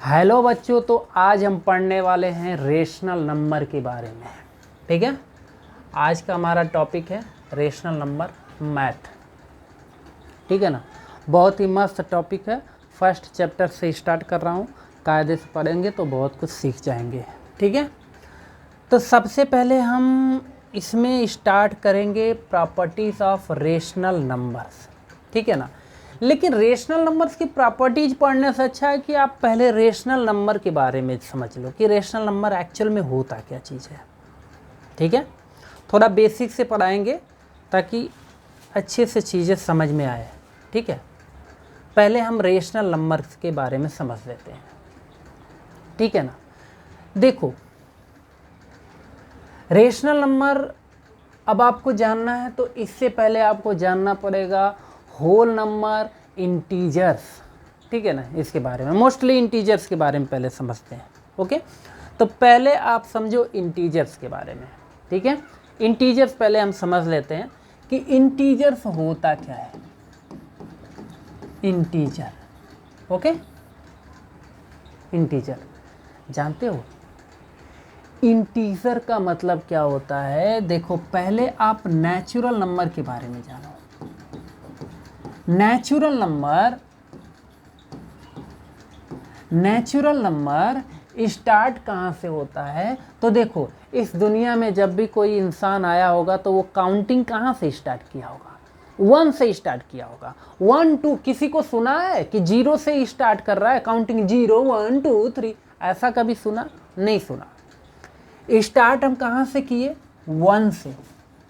Hello बच्चों, तो आज हम पढ़ने वाले हैं रेशनल नंबर के बारे में। ठीक है, आज का हमारा टॉपिक है रेशनल नंबर मैथ। ठीक है ना, बहुत ही मस्त टॉपिक है। फर्स्ट चैप्टर से स्टार्ट कर रहा हूँ, कायदे से पढ़ेंगे तो बहुत कुछ सीख जाएंगे। ठीक है, तो सबसे पहले हम इसमें स्टार्ट करेंगे प्रॉपर्टीज़ ऑफ रेशनल नंबर्स। ठीक है ना, लेकिन रेशनल नंबर्स की प्रॉपर्टीज पढ़ने से अच्छा है कि आप पहले रेशनल नंबर के बारे में समझ लो कि रेशनल नंबर एक्चुअल में होता क्या चीज़ है। ठीक है, थोड़ा बेसिक से पढ़ाएंगे ताकि अच्छे से चीज़ें समझ में आए। ठीक है, पहले हम रेशनल नंबर्स के बारे में समझ लेते हैं। ठीक है ना, देखो रेशनल नंबर अब आपको जानना है तो इससे पहले आपको जानना पड़ेगा होल नंबर, इंटीजर्स। ठीक है ना, इसके बारे में मोस्टली इंटीजर्स के बारे में पहले समझते हैं। ओके, तो पहले आप समझो इंटीजर्स के बारे में। ठीक है, इंटीजर्स पहले हम समझ लेते हैं कि इंटीजर्स होता क्या है। इंटीजर, ओके, इंटीजर जानते हो इंटीजर का मतलब क्या होता है? देखो पहले आप नेचुरल नंबर के बारे में जानो। नेचुरल नंबर स्टार्ट कहाँ से होता है? तो देखो इस दुनिया में जब भी कोई इंसान आया होगा तो वो काउंटिंग कहाँ से स्टार्ट किया होगा? 1 से स्टार्ट किया होगा। 1 2 किसी को सुना है कि 0 से स्टार्ट कर रहा है काउंटिंग? 0 1 2 3 ऐसा कभी सुना? नहीं सुना। स्टार्ट हम कहाँ से किए? 1 से।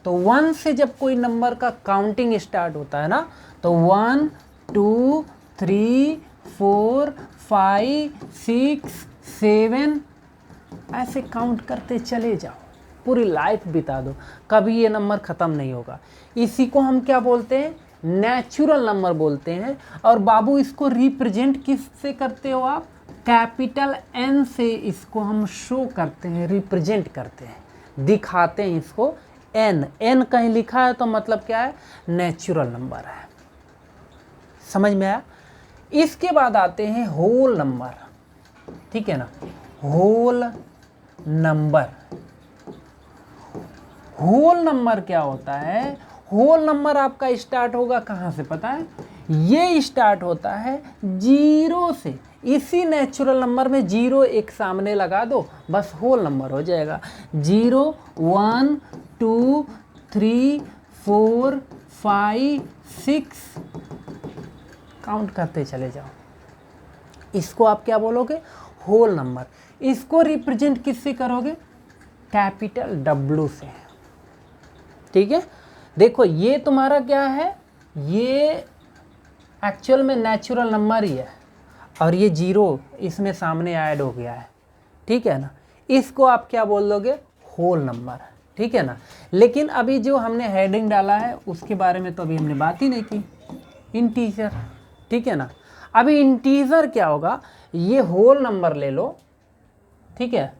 तो 1 से जब कोई नंबर का काउंटिंग स्टार्ट होता है ना, तो 1 2 3 4 5 6 7 ऐसे काउंट करते चले जाओ, पूरी लाइफ बिता दो, कभी ये नंबर ख़त्म नहीं होगा। इसी को हम क्या बोलते हैं? नेचुरल नंबर बोलते हैं। और बाबू इसको रिप्रेजेंट किस से करते हो आप? कैपिटल एन से इसको हम शो करते हैं, रिप्रेजेंट करते हैं, दिखाते हैं इसको। एन एन कहीं लिखा है तो मतलब क्या है? नेचुरल नंबर है। समझ में आया? इसके बाद आते हैं होल नंबर। ठीक है ना, होल नंबर। होल नंबर क्या होता है? होल नंबर आपका स्टार्ट होगा कहाँ से पता है? ये स्टार्ट होता है 0 से। इसी नेचुरल नंबर में 0 एक सामने लगा दो, बस होल नंबर हो जाएगा। 0 1 2 3 4 5 6 काउंट करते चले जाओ। इसको आप क्या बोलोगे? Whole number. इसको रिप्रेजेंट किससे करोगे? कैपिटल W से। ठीक है, देखो ये तुम्हारा क्या है? ये एक्चुअल में नेचुरल नंबर ही है और ये 0 इसमें सामने ऐड हो गया है। ठीक है ना, इसको आप क्या बोल दोगे? Whole number. ठीक है ना, लेकिन अभी जो हमने हेडिंग डाला है उसके बारे में तो अभी हमने बात ही नहीं की। इंटीजर। ठीक है ना, अभी इंटीजर क्या होगा? ये होल नंबर ले लो। ठीक है,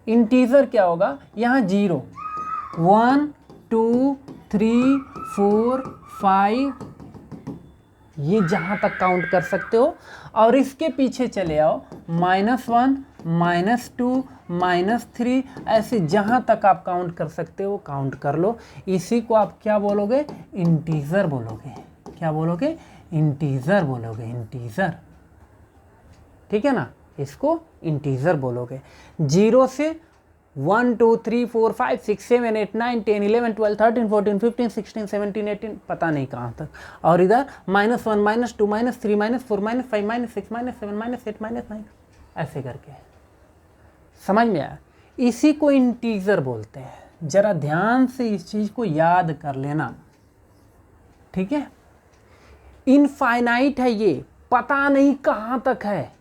इंटीजर क्या होगा? यहाँ 0 1 2 3 4 5 ये जहाँ तक काउंट कर सकते हो, और इसके पीछे चले आओ -1 -2 -3 ऐसे जहाँ तक आप काउंट कर सकते हो काउंट कर लो। इसी को आप क्या बोलोगे? इंटीजर बोलोगे। क्या बोलोगे? इंटीजर बोलोगे। इंटीजर। ठीक है ना, इसको इंटीजर बोलोगे। 0 से 1 2 3 4 5 6 7 8 9 10 11 12 13 14 15 16 17 18 पता नहीं कहाँ तक, और इधर -1 -2 -3 -4 -5 -6 -7 -8 -9 ऐसे करके। समझ में आया? इसी को इंटीजर बोलते हैं। जरा ध्यान से इस चीज़ को याद कर लेना। ठीक है, इनफाइनाइट है ये, पता नहीं कहाँ तक है।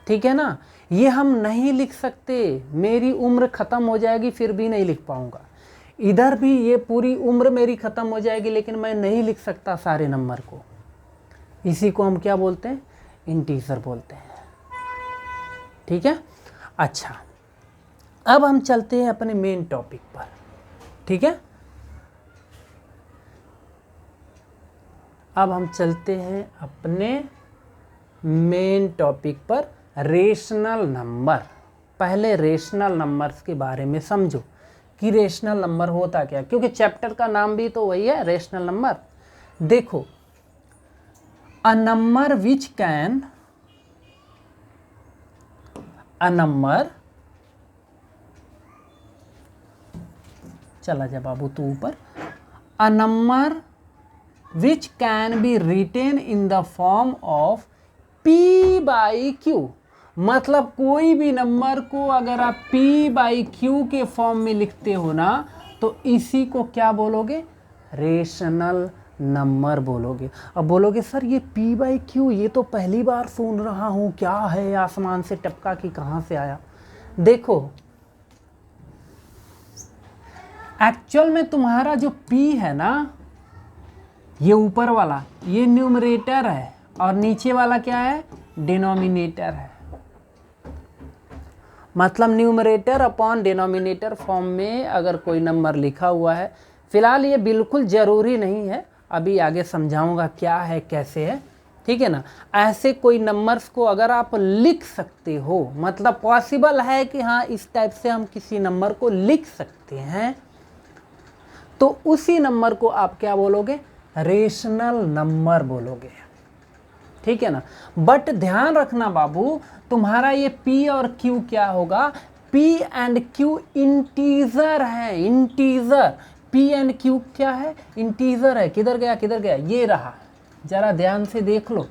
ठीक है ना, ये हम नहीं लिख सकते। मेरी उम्र ख़त्म हो जाएगी फिर भी नहीं लिख पाऊंगा। इधर भी ये पूरी उम्र मेरी ख़त्म हो जाएगी लेकिन मैं नहीं लिख सकता सारे नंबर को। इसी को हम क्या बोलते हैं? इंटीजर बोलते हैं। ठीक है, अच्छा अब हम चलते हैं अपने मेन टॉपिक पर। ठीक है, अब हम चलते हैं अपने मेन टॉपिक पर, रेशनल नंबर। पहले रेशनल नंबर्स के बारे में समझो कि रेशनल नंबर होता क्या, क्योंकि चैप्टर का नाम भी तो वही है, रेशनल नंबर। देखो, a number which can, a number, चला जा बाबू तू ऊपर, a number which can be written in the form of P by Q. मतलब कोई भी नंबर को अगर आप P बाई क्यू के फॉर्म में लिखते हो ना, तो इसी को क्या बोलोगे, रेशनल नंबर बोलोगे। अब बोलोगे सर ये P बाई क्यू, ये तो पहली बार सुन रहा हूँ, क्या है, आसमान से टपका कि कहाँ से आया। देखो, एक्चुअल में तुम्हारा जो P है ना, ये ऊपर वाला, ये न्यूमरेटर है, और नीचे वाला क्या है, डिनोमिनेटर है। मतलब न्यूमरेटर अपॉन डिनोमिनेटर फॉर्म में अगर कोई नंबर लिखा हुआ है, फिलहाल ये बिल्कुल ज़रूरी नहीं है, अभी आगे समझाऊंगा क्या है कैसे है, ठीक है ना। ऐसे कोई नंबर्स को अगर आप लिख सकते हो, मतलब पॉसिबल है कि हाँ इस टाइप से हम किसी नंबर को लिख सकते हैं, तो उसी नंबर को आप क्या बोलोगे, रेशनल नंबर बोलोगे, ठीक है ना। बट ध्यान रखना बाबू, तुम्हारा ये P और Q क्या होगा, P एंड Q इंटीजर है, इंटीजर। P एंड Q क्या है, इंटीजर है। किधर गया, किधर गया, ये रहा, जरा ध्यान से देख लो,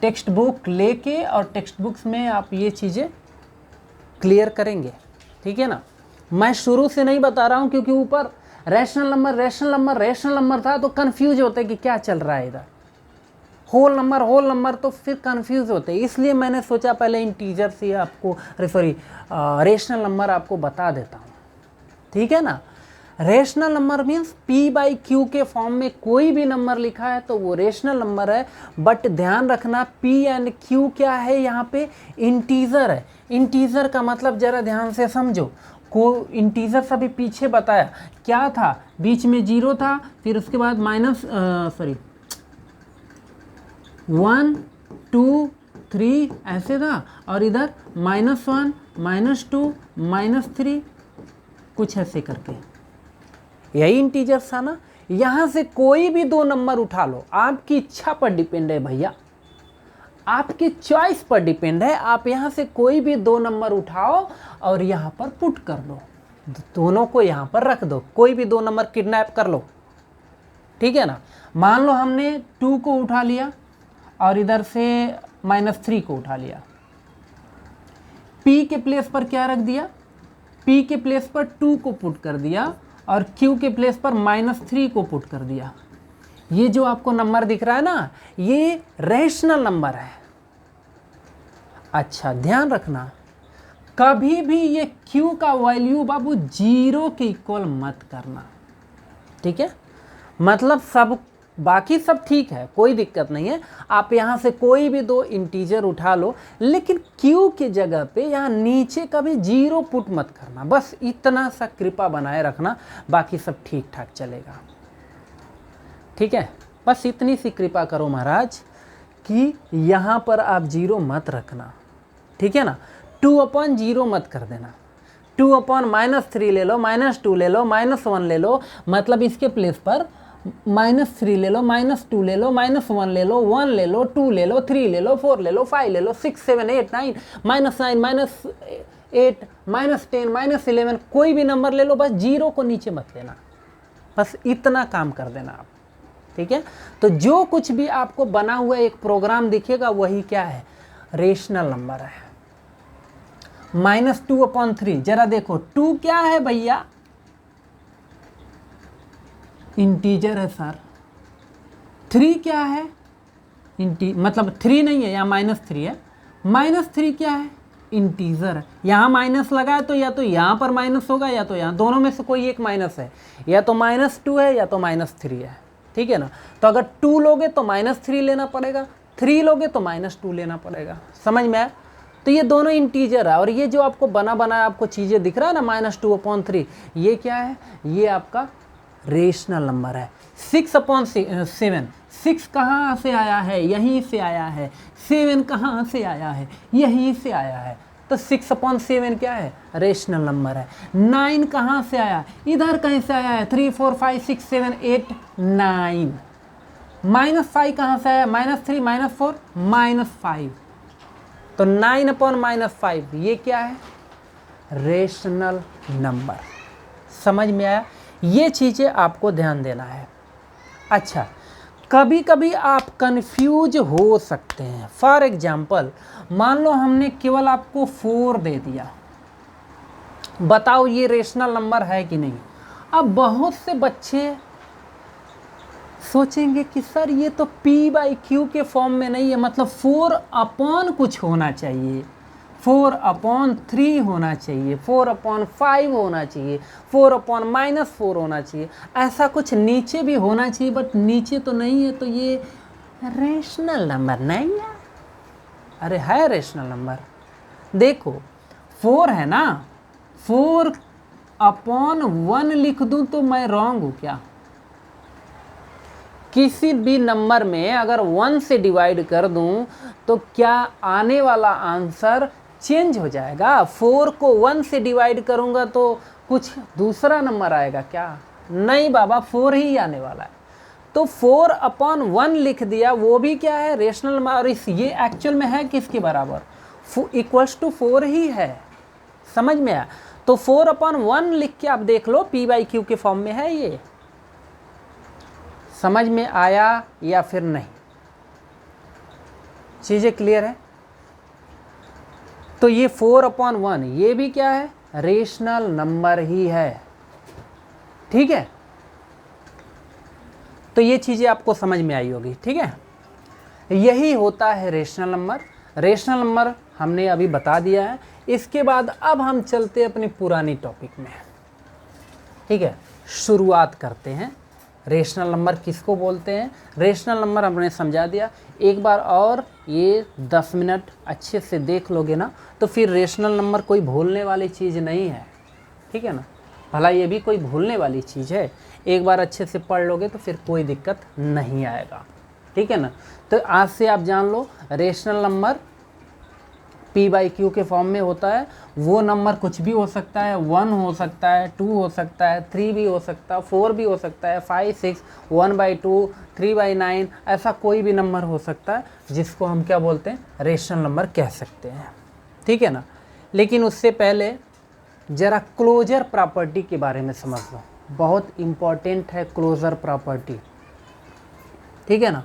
टेक्स्ट बुक लेके, और टेक्स्ट बुक्स में आप ये चीज़ें क्लियर करेंगे, ठीक है ना। मैं शुरू से नहीं बता रहा हूँ, क्योंकि ऊपर rational number rational number rational number था, तो कंफ्यूज होते कि क्या चल रहा है इधर, होल नंबर तो फिर कंफ्यूज होते हैं। इसलिए मैंने सोचा पहले इंटीजर से आपको, सॉरी, रेशनल नंबर आपको बता देता हूँ, ठीक है ना। Rational number means P by Q के फॉर्म में कोई भी नंबर लिखा है तो वो रेशनल नंबर है। बट ध्यान रखना, P एंड Q क्या है, यहाँ पे इंटीजर है। इंटीजर का मतलब जरा ध्यान से समझो, को इंटीजर सभी पीछे बताया क्या था, बीच में 0 था, फिर उसके बाद माइनस, सॉरी 1 2 3 ऐसे था, और इधर -1 -2 -3 कुछ ऐसे करके, यही इंटीजर था ना। यहाँ से कोई भी दो नंबर उठा लो, आपकी इच्छा पर डिपेंड है भैया, आपकी चॉइस पर डिपेंड है। आप यहाँ से कोई भी दो नंबर उठाओ और यहाँ पर पुट कर दो, दोनों को यहाँ पर रख दो, कोई भी दो नंबर किडनैप कर लो, ठीक है ना। मान लो हमने 2 को उठा लिया और इधर से -3 को उठा लिया, P के प्लेस पर क्या रख दिया, P के प्लेस पर 2 को पुट कर दिया, और Q के प्लेस पर -3 को पुट कर दिया। ये जो आपको नंबर दिख रहा है ना, ये रैशनल नंबर है। अच्छा ध्यान रखना, कभी भी ये Q का वैल्यू बाबू 0 के इक्वल मत करना, ठीक है। मतलब सब बाकी सब ठीक है, कोई दिक्कत नहीं है। आप यहाँ से कोई भी दो इंटीजर उठा लो, लेकिन Q की जगह पे यहाँ नीचे कभी 0 पुट मत करना, बस इतना सा कृपा बनाए रखना, बाकी सब ठीक ठाक चलेगा, ठीक है। बस इतनी सी कृपा करो महाराज कि यहाँ पर आप 0 मत रखना, ठीक है ना। 2/0 मत कर देना, 2/-3 ले लो, -2 ले लो, -1 ले लो, मतलब इसके प्लेस पर -3 ले लो, -2 ले लो, -1 ले लो, 1 ले लो, 2 ले लो, 3 ले लो, 4 ले लो, 5 ले लो, 6 7 8 9, -9 -8 -10 -11, कोई भी नंबर ले लो, बस 0 को नीचे मत लेना, बस इतना काम कर देना आप, ठीक है। तो जो कुछ भी आपको बना हुआ एक प्रोग्राम दिखेगा वही क्या है, रेशनल नंबर है। -2/3, जरा देखो 2 क्या है भैया, इंटीजर है सर। 3 क्या है, मतलब 3 नहीं है, यहाँ -3 है। -3 क्या है, इंटीजर है। यहाँ माइनस लगा है तो या तो यहाँ पर माइनस होगा या तो यहाँ, दोनों में से कोई एक माइनस है, या तो -2 है या तो -3 है, ठीक है ना। तो अगर 2 लोगे तो -3 लेना पड़ेगा, 3 लोगे तो -2 लेना पड़ेगा, समझ में आया। तो ये दोनों इंटीजर है, और ये जो आपको बना आपको चीज़ें दिख रहा है ना, -2/3, ये क्या है, ये आपका रेशनल नंबर है। 6/7, 6 कहाँ से आया है, यहीं से आया है। 7 कहाँ से आया है, यहीं से आया है। तो 6/7 क्या है, रेशनल नंबर है। 9 कहाँ से आया, इधर कहीं से आया है, 3 4 5 6 7 8 9। -5 कहाँ से आया, -3 -4 -5। तो 9/-5 ये क्या है, रेशनल नंबर। समझ में आया, ये चीज़ें आपको ध्यान देना है। अच्छा, कभी कभी आप कंफ्यूज हो सकते हैं। फॉर एग्जाम्पल, मान लो हमने केवल आपको 4 दे दिया, बताओ ये रेशनल नंबर है कि नहीं। अब बहुत से बच्चे सोचेंगे कि सर ये तो P/Q के फॉर्म में नहीं है, मतलब 4/, कुछ होना चाहिए, 4/3 होना चाहिए, 4/5 होना चाहिए, 4/-4 होना चाहिए, ऐसा कुछ नीचे भी होना चाहिए, बट नीचे तो नहीं है, तो ये रेशनल नंबर नहीं है। अरे है रेशनल नंबर, देखो 4 है ना, 4/1 लिख दूं तो मैं रॉन्ग हूँ क्या? किसी भी नंबर में अगर 1 से डिवाइड कर दूं तो क्या आने वाला आंसर चेंज हो जाएगा? 4 को 1 से डिवाइड करूंगा तो कुछ दूसरा नंबर आएगा क्या? नहीं बाबा, 4 ही आने वाला है। तो 4/1 लिख दिया, वो भी क्या है, रेशनल नंबर। और ये एक्चुअल में है किसके बराबर, =4 ही है। समझ में आया? तो 4/1 लिख के आप देख लो, P/Q के फॉर्म में है ये। समझ में आया या फिर नहीं? चीज़ें क्लियर है? तो ये 4/1 ये भी क्या है, रेशनल नंबर ही है। ठीक है, तो ये चीज़ें आपको समझ में आई होगी। ठीक है, यही होता है रेशनल नंबर। रेशनल नंबर हमने अभी बता दिया है। इसके बाद अब हम चलते हैं अपनी पुरानी टॉपिक में। ठीक है, शुरुआत करते हैं। रेशनल नंबर किसको बोलते हैं, रेशनल नंबर हमने समझा दिया। एक बार और ये 10 मिनट अच्छे से देख लोगे ना, तो फिर रेशनल नंबर कोई भूलने वाली चीज़ नहीं है। ठीक है ना, भला ये भी कोई भूलने वाली चीज़ है? एक बार अच्छे से पढ़ लोगे तो फिर कोई दिक्कत नहीं आएगा। ठीक है ना, तो आज से आप जान लो, रेशनल नंबर P/Q के फॉर्म में होता है। वो नंबर कुछ भी हो सकता है, 1 हो सकता है, 2 हो सकता है, 3 भी हो सकता है, 4 भी हो सकता है, 5 6 1/2 3/9, ऐसा कोई भी नंबर हो सकता है जिसको हम क्या बोलते हैं, रेशनल नंबर कह सकते हैं। ठीक है ना, लेकिन उससे पहले ज़रा क्लोजर प्रॉपर्टी के बारे में समझ लो, बहुत इम्पॉर्टेंट है क्लोजर प्रॉपर्टी। ठीक है ना,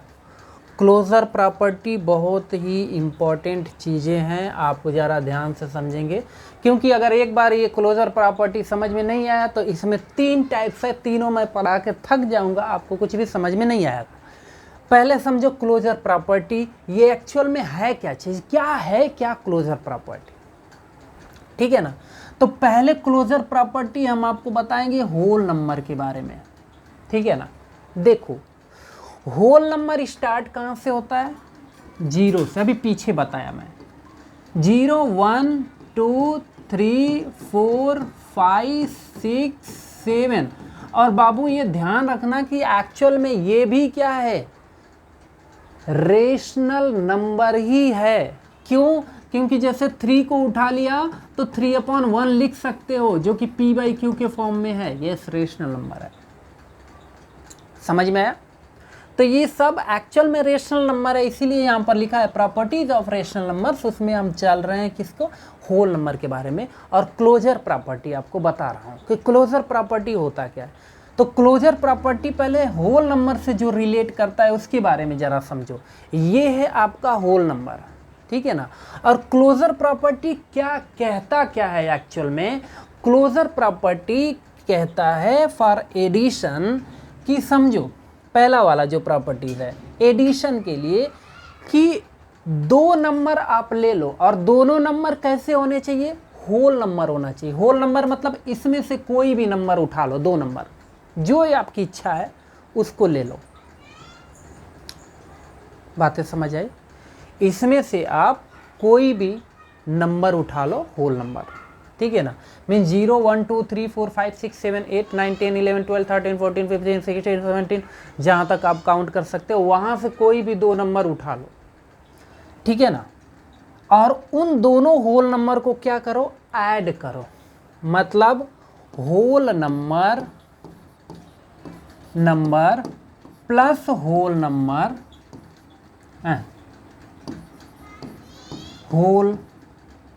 क्लोजर प्रॉपर्टी बहुत ही इम्पॉर्टेंट चीज़ें हैं, आप ज़रा ध्यान से समझेंगे, क्योंकि अगर एक बार ये क्लोजर प्रॉपर्टी समझ में नहीं आया तो इसमें 3 टाइप्स है, तीनों मैं पढ़ा के थक जाऊंगा, आपको कुछ भी समझ में नहीं आएगा। पहले समझो क्लोजर प्रॉपर्टी, ये एक्चुअल में है क्या चीज़, क्या है क्या क्लोजर प्रॉपर्टी। ठीक है ना, तो पहले क्लोजर प्रॉपर्टी हम आपको बताएंगे होल नंबर के बारे में। ठीक है ना, देखो होल नंबर स्टार्ट कहाँ से होता है, 0 से। अभी पीछे बताया मैं, 0 1 2 3 4 5 6 7। और बाबू ये ध्यान रखना कि एक्चुअल में ये भी क्या है, रेशनल नंबर ही है। क्यों? क्योंकि जैसे 3 को उठा लिया तो 3/1 लिख सकते हो, जो कि P/Q के फॉर्म में है, ये रेशनल नंबर है। समझ में आया? तो ये सब एक्चुअल में रेशनल नंबर है, इसीलिए यहाँ पर लिखा है प्रॉपर्टीज ऑफ रेशनल नंबर्स। उसमें हम चल रहे हैं किसको, होल नंबर के बारे में। और क्लोजर प्रॉपर्टी आपको बता रहा हूँ कि क्लोजर प्रॉपर्टी होता क्या है। तो क्लोजर प्रॉपर्टी पहले होल नंबर से जो रिलेट करता है उसके बारे में ज़रा समझो। ये है आपका होल नंबर, ठीक है ना। और क्लोजर प्रॉपर्टी क्या कहता क्या है एक्चुअल में, क्लोजर प्रॉपर्टी कहता है फॉर एडिशन कि समझो पहला वाला जो प्रॉपर्टीज है एडिशन के लिए, कि 2 नंबर आप ले लो और दोनों नंबर कैसे होने चाहिए, होल नंबर होना चाहिए। होल नंबर मतलब इसमें से कोई भी नंबर उठा लो, 2 नंबर जो आपकी इच्छा है उसको ले लो। बातें समझ आई? इसमें से आप कोई भी नंबर उठा लो, होल नंबर। ठीक है ना। मीन 0 1 2 3 4 5 6 7 8 9 10 11 12 13 14 15 16 17 जहाँ तक आप काउंट कर सकते हो वहाँ से कोई भी 2 नंबर उठा लो, ठीक है ना। और उन दोनों होल नंबर को क्या करो, ऐड करो। मतलब whole number plus whole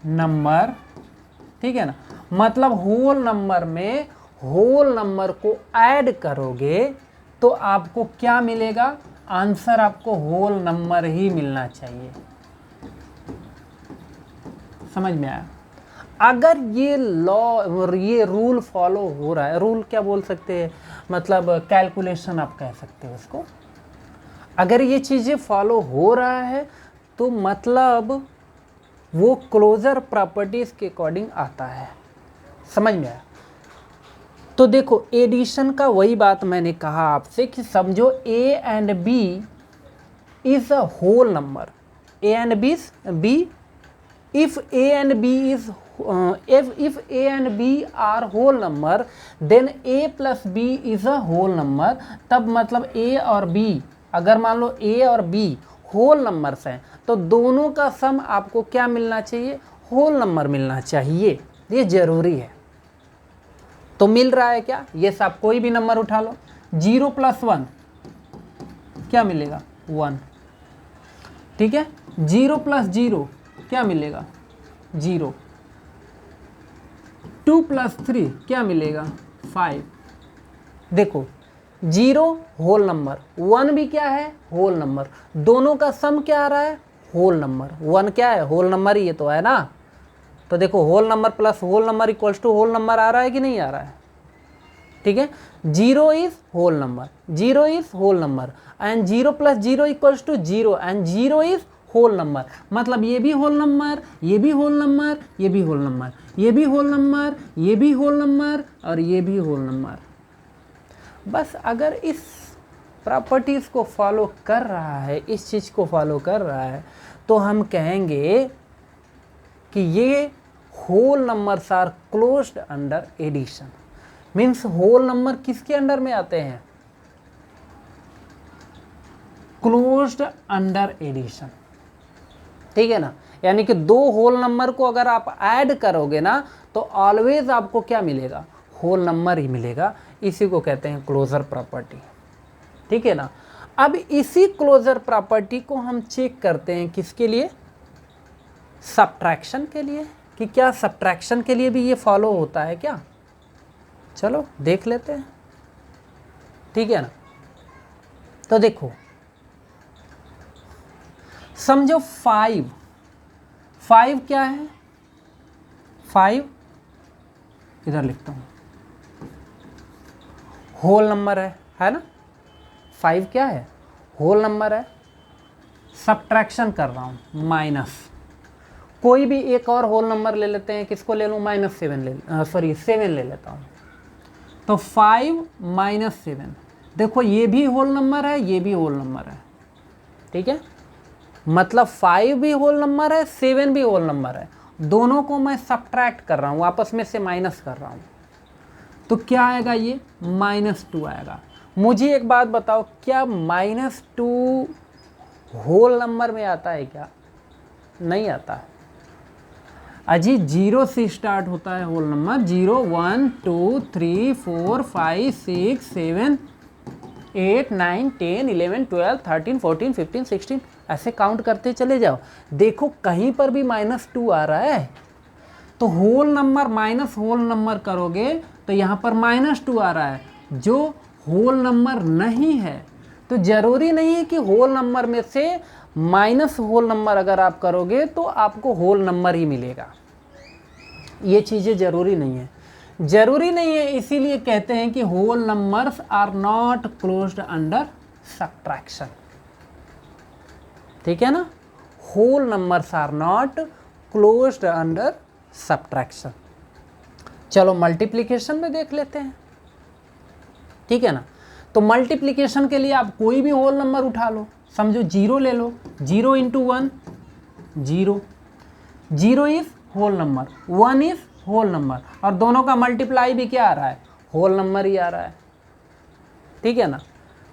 number ठीक है ना। मतलब होल नंबर में होल नंबर को ऐड करोगे तो आपको क्या मिलेगा, आंसर आपको होल नंबर ही मिलना चाहिए। समझ में आया। अगर ये लॉ, ये रूल फॉलो हो रहा है, रूल क्या बोल सकते हैं, मतलब कैलकुलेशन आप कह सकते हो उसको। अगर ये चीज़ें फॉलो हो रहा है तो मतलब वो क्लोजर प्रॉपर्टीज के अकॉर्डिंग आता है। समझ में आया। तो देखो एडिशन का वही बात मैंने कहा आपसे कि समझो a and b is a whole number, a and b, if a and b is if a and b are whole number then a plus b is a whole number। तब मतलब a और b, अगर मान लो a और b whole numbers हैं तो दोनों का सम आपको क्या मिलना चाहिए, होल नंबर मिलना चाहिए, ये जरूरी है। तो मिल रहा है क्या, ये सब कोई भी नंबर उठा लो। 0 + 1 क्या मिलेगा, 1, ठीक है। 0 + 0 क्या मिलेगा, 0। 2 + 3 क्या मिलेगा, 5। देखो 0 होल नंबर, 1 भी क्या है, होल नंबर, दोनों का सम क्या आ रहा है, होल नंबर। 1 क्या है, होल नंबर ही ये तो है ना। तो देखो whole number plus whole number equals to whole number आ रहा है कि नहीं आ रहा है, ठीक है। 0 is whole number, 0 is whole number and 0 + 0 equals to 0 and 0 is whole number. मतलब ये भी होल नंबर, ये भी होल नंबर, ये भी होल नंबर, ये भी होल नंबर, ये भी होल नंबर और ये भी होल नंबर। बस अगर इस प्रॉपर्टीज़ को फॉलो कर रहा है, इस चीज़ को फॉलो कर रहा है तो हम कहेंगे कि ये whole numbers are closed under addition. Means whole number किसके अंडर में आते हैं, क्लोज्ड अंडर एडिशन, ठीक है ना। यानी कि 2 होल नंबर को अगर आप ऐड करोगे ना तो ऑलवेज आपको क्या मिलेगा, होल नंबर ही मिलेगा। इसी को कहते हैं क्लोजर प्रॉपर्टी, ठीक है ना। अब इसी क्लोजर प्रॉपर्टी को हम चेक करते हैं किसके लिए, सब्ट्रैक्शन के लिए, कि क्या सब्ट्रैक्शन के लिए भी ये फॉलो होता है क्या। चलो देख लेते हैं, ठीक है ना। तो देखो समझो 5 क्या है, 5 इधर लिखता हूँ, होल नंबर है ना। 5 क्या है, होल नंबर है। सब्ट्रैक्शन कर रहा हूँ, माइनस, कोई भी एक और होल नंबर ले लेते हैं, किसको ले लूँ, -7 ले लेता हूँ। तो 5 - 7, देखो ये भी होल नंबर है, ये भी होल नंबर है, ठीक है। मतलब 5 भी होल नंबर है, 7 भी होल नंबर है, दोनों को मैं सब्ट्रैक्ट कर रहा हूँ, आपस में से माइनस कर रहा हूँ। तो क्या आएगा, ये -2 आएगा। मुझे एक बात बताओ, क्या -2 होल नंबर में आता है क्या, नहीं आता है। अजी 0 से स्टार्ट होता है होल नंबर, 0 1 2 3 4 5 6 7 8 9 10 11 12 13 14 15 16 ऐसे काउंट करते चले जाओ। देखो कहीं पर भी -2 आ रहा है, तो whole number minus whole number करोगे तो यहाँ पर -2 आ रहा है, जो होल नंबर नहीं है। तो ज़रूरी नहीं है कि होल नंबर में से माइनस होल नंबर अगर आप करोगे तो आपको होल नंबर ही मिलेगा, ये चीज़ें ज़रूरी नहीं है, ज़रूरी नहीं है। इसीलिए कहते हैं कि whole numbers are not closed under subtraction, ठीक है ना। Whole numbers are not closed under subtraction. चलो मल्टीप्लिकेशन में देख लेते हैं, ठीक है ना। तो मल्टीप्लिकेशन के लिए आप कोई भी होल नंबर उठा लो, समझो 0 ले लो, 0 × 1 0, 0 is whole number, 1 is whole number, और दोनों का मल्टीप्लाई भी क्या आ रहा है, होल नंबर ही आ रहा है, ठीक है ना।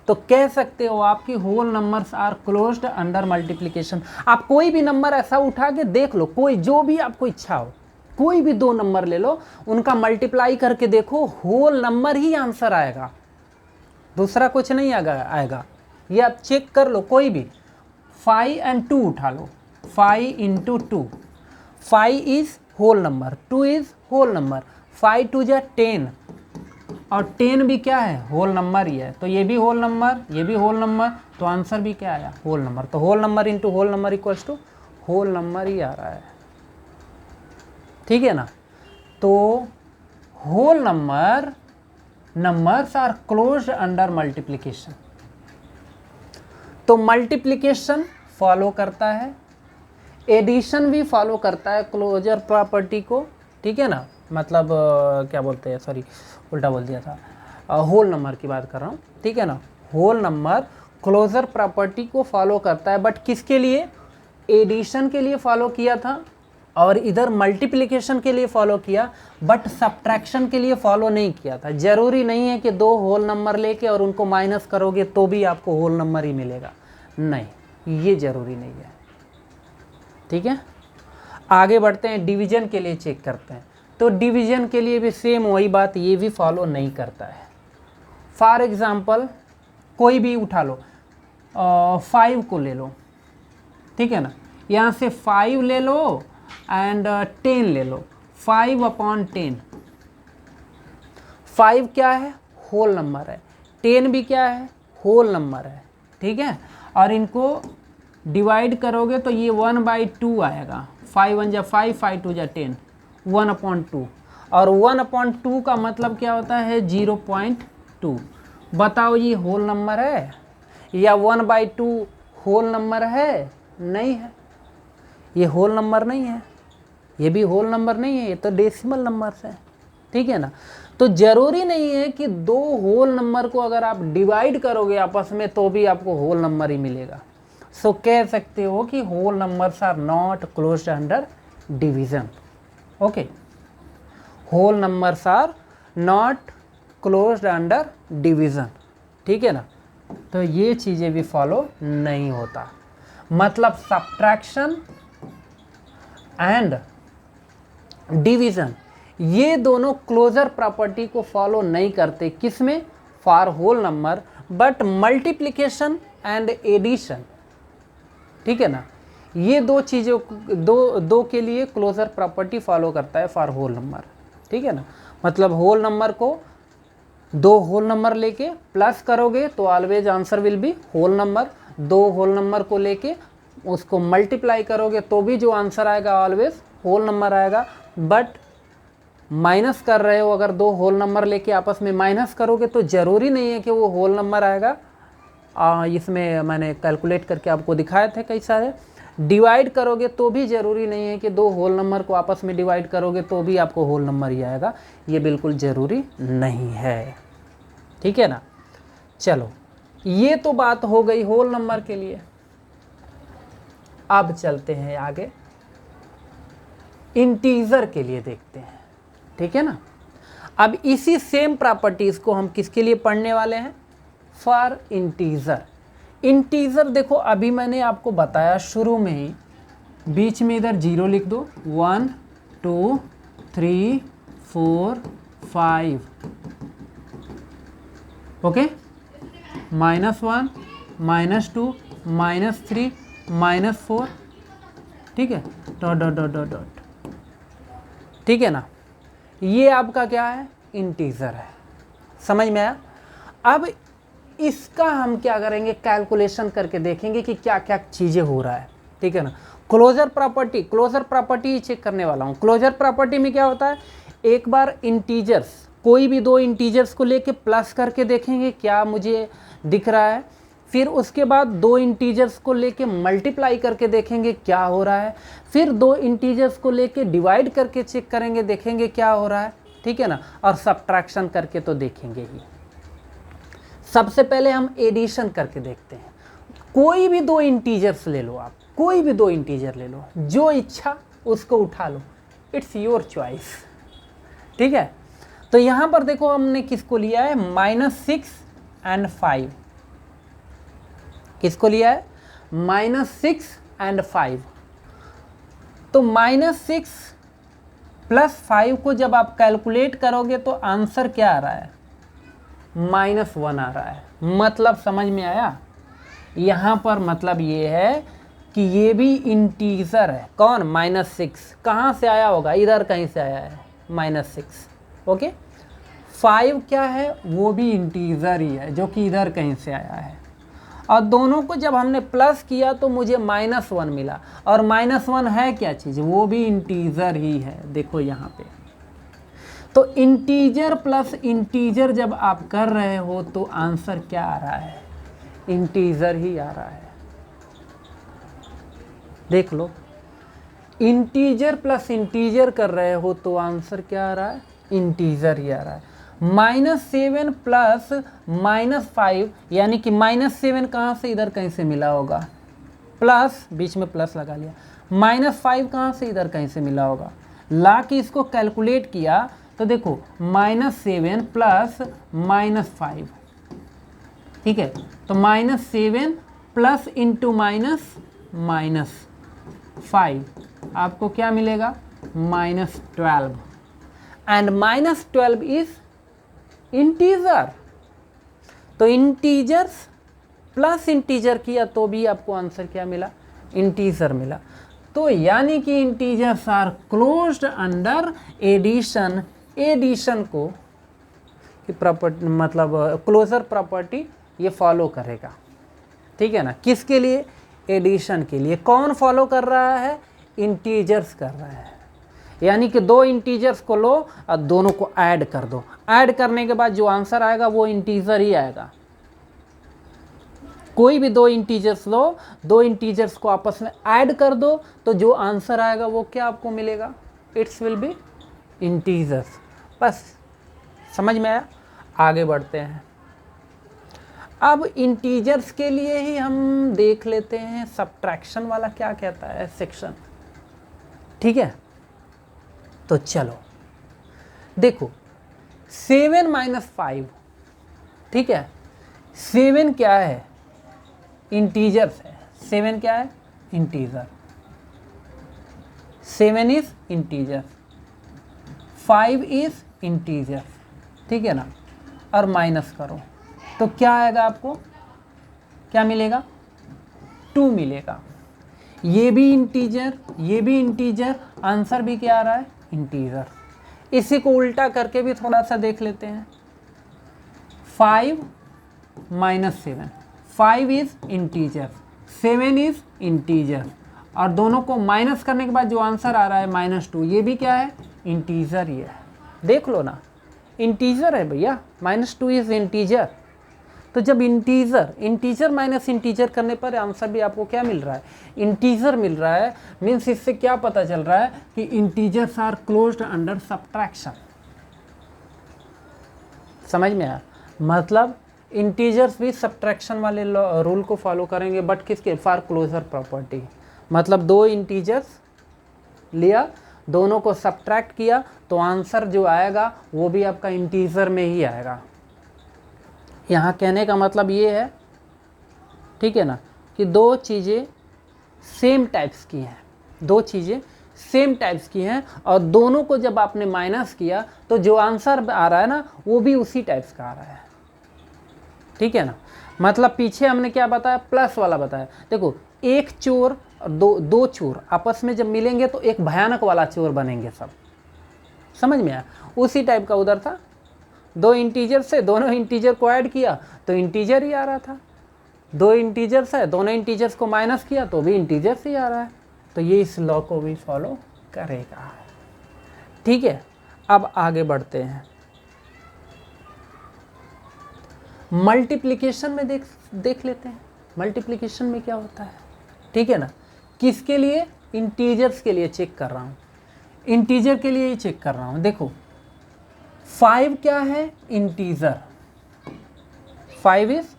तो कह सकते हो आपकी whole numbers are closed under multiplication. आप कोई भी नंबर ऐसा उठा के देख लो, कोई जो भी आपको इच्छा हो, कोई भी दो नंबर ले लो, उनका मल्टीप्लाई करके देखो, होल नंबर ही आंसर आएगा, दूसरा कुछ नहीं आएगा। ये आप चेक कर लो, कोई भी 5 and 2 उठा लो, 5 into 2, 5 is whole number, 2 is whole number, 5 2 जा 10, और 10 भी क्या है, होल नंबर ही है, तो ये भी होल नंबर, ये भी होल नंबर, तो आंसर भी क्या आया, होल नंबर। तो whole number into whole number equals to whole number ही आ रहा है, ठीक है ना। तो whole number numbers are closed under multiplication. तो मल्टीप्लिकेशन फॉलो करता है, एडिशन भी फॉलो करता है क्लोजर प्रॉपर्टी को, ठीक है ना। मतलब क्या बोलते हैं, सॉरी उल्टा बोल दिया था, होल नंबर की बात कर रहा हूँ, ठीक है ना। होल नंबर क्लोजर प्रॉपर्टी को फॉलो करता है, बट किसके लिए, एडिशन के लिए फॉलो किया था, और इधर मल्टीप्लिकेशन के लिए फॉलो किया, बट सब्ट्रैक्शन के लिए फॉलो नहीं किया था। ज़रूरी नहीं है कि दो होल नंबर लेके और उनको माइनस करोगे तो भी आपको होल नंबर ही मिलेगा, नहीं, ये ज़रूरी नहीं है, ठीक है। आगे बढ़ते हैं, डिवीज़न के लिए चेक करते हैं। तो डिवीज़न के लिए भी सेम वही बात, ये भी फॉलो नहीं करता है। फॉर एग्ज़ाम्पल कोई भी उठा लो, 5 को ले लो, ठीक है ना, यहाँ से 5 ले लो एंड 10 ले लो, 5/10, 5 क्या है, होल नंबर है, 10 भी क्या है, होल नंबर है, ठीक है। और इनको डिवाइड करोगे तो ये 1/2 आएगा, 5 1 जा 5, 5 2 जा 10, 1/2, और 1/2 का मतलब क्या होता है, 0.2। बताओ ये होल नंबर है या 1/2 होल नंबर है, नहीं है, ये होल नंबर नहीं है, ये भी होल नंबर नहीं है, ये तो डेसिमल नंबर्स है, ठीक है ना। तो ज़रूरी नहीं है कि दो होल नंबर को अगर आप डिवाइड करोगे आपस में तो भी आपको होल नंबर ही मिलेगा। सो कह सकते हो कि whole numbers are not closed under division, okay. Whole numbers are not closed under division, ठीक है ना। तो ये चीज़ें भी फॉलो नहीं होता, मतलब सब्ट्रैक्शन एंड डिवीज़न ये दोनों क्लोजर प्रॉपर्टी को फॉलो नहीं करते, किसमें, for whole number, but multiplication and addition, ठीक है ना। ये दो चीज़ों दो के लिए क्लोजर प्रॉपर्टी फॉलो करता है फॉर होल नंबर, ठीक है ना। मतलब होल नंबर को दो होल नंबर लेके प्लस करोगे तो always answer will be whole number, दो होल नंबर को लेके उसको मल्टीप्लाई करोगे तो भी जो आंसर आएगा ऑलवेज होल नंबर आएगा। बट माइनस कर रहे हो, अगर दो होल नंबर लेके आपस में माइनस करोगे तो ज़रूरी नहीं है कि वो होल नंबर आएगा। इसमें मैंने कैलकुलेट करके आपको दिखाए थे कई सारे। डिवाइड करोगे तो भी ज़रूरी नहीं है कि दो होल नंबर को आपस में डिवाइड करोगे तो भी आपको होल नंबर ही आएगा, ये बिल्कुल ज़रूरी नहीं है, ठीक है ना। चलो ये तो बात हो गई होल नंबर के लिए। अब चलते हैं आगे, इंटीजर के लिए देखते हैं, ठीक है ना। अब इसी सेम प्रॉपर्टीज़ को हम किसके लिए पढ़ने वाले हैं, फॉर इंटीजर। इंटीजर देखो अभी मैंने आपको बताया शुरू में ही, बीच में इधर 0 लिख दो, 1 2 3 4 5, ओके, -1 -2 -3 -4, ठीक है, dot dot dot dot dot, ठीक है ना। ये आपका क्या है, इंटीजर है, समझ में आया। अब इसका हम क्या करेंगे, कैलकुलेशन करके देखेंगे कि क्या क्या चीज़ें हो रहा है, ठीक है ना। क्लोजर प्रॉपर्टी चेक करने वाला हूँ। क्लोजर प्रॉपर्टी में क्या होता है, एक बार इंटीजर्स, कोई भी दो इंटीजर्स को लेके प्लस करके देखेंगे क्या मुझे दिख रहा है, फिर उसके बाद दो इंटीजर्स को लेके मल्टीप्लाई करके देखेंगे क्या हो रहा है, फिर दो इंटीजर्स को लेके डिवाइड करके चेक करेंगे, देखेंगे क्या हो रहा है, ठीक है ना, और सब्ट्रैक्शन करके तो देखेंगे ही। सबसे पहले हम एडिशन करके देखते हैं। कोई भी दो इंटीजर्स ले लो, आप कोई भी दो इंटीजर ले लो, जो इच्छा उसको उठा लो, इट्स योर चॉइस, ठीक है। तो यहाँ पर देखो हमने किसको लिया है, -6 and 5। किसको लिया है, -6 and 5। तो -6 + 5 को जब आप कैलकुलेट करोगे तो आंसर क्या आ रहा है, -1 आ रहा है। मतलब समझ में आया। यहाँ पर मतलब ये है कि ये भी इंटीजर है। कौन, -6 कहाँ से आया होगा, इधर कहीं से आया है, -6। ओके, 5 क्या है, वो भी इंटीजर ही है जो कि इधर कहीं से आया है। और दोनों को जब हमने प्लस किया तो मुझे -1 मिला। और -1 है क्या चीज़, वो भी इंटीजर ही है। देखो यहाँ पे तो इंटीजर प्लस इंटीजर जब आप कर रहे हो तो आंसर क्या आ रहा है, इंटीजर ही आ रहा है। देख लो, इंटीजर प्लस इंटीजर कर रहे हो तो आंसर क्या आ रहा है, इंटीजर ही आ रहा है। -7 प्लस -5 यानी कि -7 कहाँ से, इधर कहीं से मिला होगा, प्लस बीच में प्लस लगा लिया। -5 कहाँ से, इधर कहीं से मिला होगा। ला के इसको कैलकुलेट किया तो देखो -7 प्लस -5, ठीक है। तो -7 प्लस इंटू -5 आपको क्या मिलेगा, -12। And -12 is integer. तो इंटीजर्स प्लस इंटीजर किया तो भी आपको आंसर क्या मिला, इंटीजर मिला। तो यानी कि integers are closed under addition. Addition को की प्रॉपर्टी मतलब क्लोजर प्रॉपर्टी ये फॉलो करेगा, ठीक है ना। किसके लिए, एडिशन के लिए। कौन फॉलो कर रहा है, इंटीजर्स कर रहा है। यानी कि दो इंटीजर्स को लो और दोनों को ऐड कर दो। ऐड करने के बाद जो आंसर आएगा वो इंटीजर ही आएगा। कोई भी दो इंटीजर्स लो, दो इंटीजर्स को आपस में ऐड कर दो तो जो आंसर आएगा वो क्या आपको मिलेगा, इट्स विल बी इंटीजर्स। बस समझ में आया। आगे बढ़ते हैं। अब इंटीजर्स के लिए ही हम देख लेते हैं सब्ट्रैक्शन वाला क्या कहता है सेक्शन, ठीक है। तो चलो देखो 7 - 5, ठीक है। 7 क्या है, इंटीजर्स है। 7 क्या है, integer. 7 is integer, 5 is integer, ठीक है ना। और माइनस करो तो क्या आएगा, आपको क्या मिलेगा, 2 मिलेगा। ये भी इंटीजर, ये भी इंटीजर, आंसर भी क्या आ रहा है, इंटीजर। इसी को उल्टा करके भी थोड़ा सा देख लेते हैं। 5 - 7, 5 इज इंटीजर, 7 इज इंटीजर। और दोनों को माइनस करने के बाद जो आंसर आ रहा है -2, ये भी क्या है, इंटीजर ही है। देख लो ना, इंटीजर है भैया, -2 इज इंटीजर। तो जब इंटीजर इंटीजर माइनस इंटीजर करने पर आंसर भी आपको क्या मिल रहा है, इंटीजर मिल रहा है। मीन्स इससे क्या पता चल रहा है कि integers are closed under subtraction. समझ में आया। मतलब इंटीजर्स भी सब्ट्रैक्शन वाले रूल को फॉलो करेंगे, बट किसके, फॉर क्लोजर प्रॉपर्टी। मतलब दो इंटीजर्स लिया, दोनों को सब्ट्रैक्ट किया तो आंसर जो आएगा वो भी आपका इंटीजर में ही आएगा। यहाँ कहने का मतलब ये है, ठीक है ना, कि दो चीज़ें सेम टाइप्स की हैं, दो चीज़ें सेम टाइप्स की हैं और दोनों को जब आपने माइनस किया तो जो आंसर आ रहा है ना वो भी उसी टाइप्स का आ रहा है, ठीक है ना। मतलब पीछे हमने क्या बताया, प्लस वाला बताया। देखो एक चोर और दो चोर आपस में जब मिलेंगे तो एक भयानक वाला चोर बनेंगे सब, समझ में आया। उसी टाइप का उधर था, दो इंटीजर से दोनों इंटीजर को ऐड किया तो इंटीजर ही आ रहा था। दो इंटीजर्स है, दोनों इंटीजर्स को माइनस किया तो भी इंटीजर्स ही आ रहा है। तो ये इस लॉ को भी फॉलो करेगा, ठीक है। अब आगे बढ़ते हैं। मल्टीप्लिकेशन में देख लेते हैं। मल्टीप्लिकेशन में क्या होता है, ठीक है ना। किसके लिए, इंटीजर्स के लिए चेक कर रहा हूँ, इंटीजर के लिए ही चेक कर रहा हूँ। देखो 5 क्या है, इंटीजर, 5 इज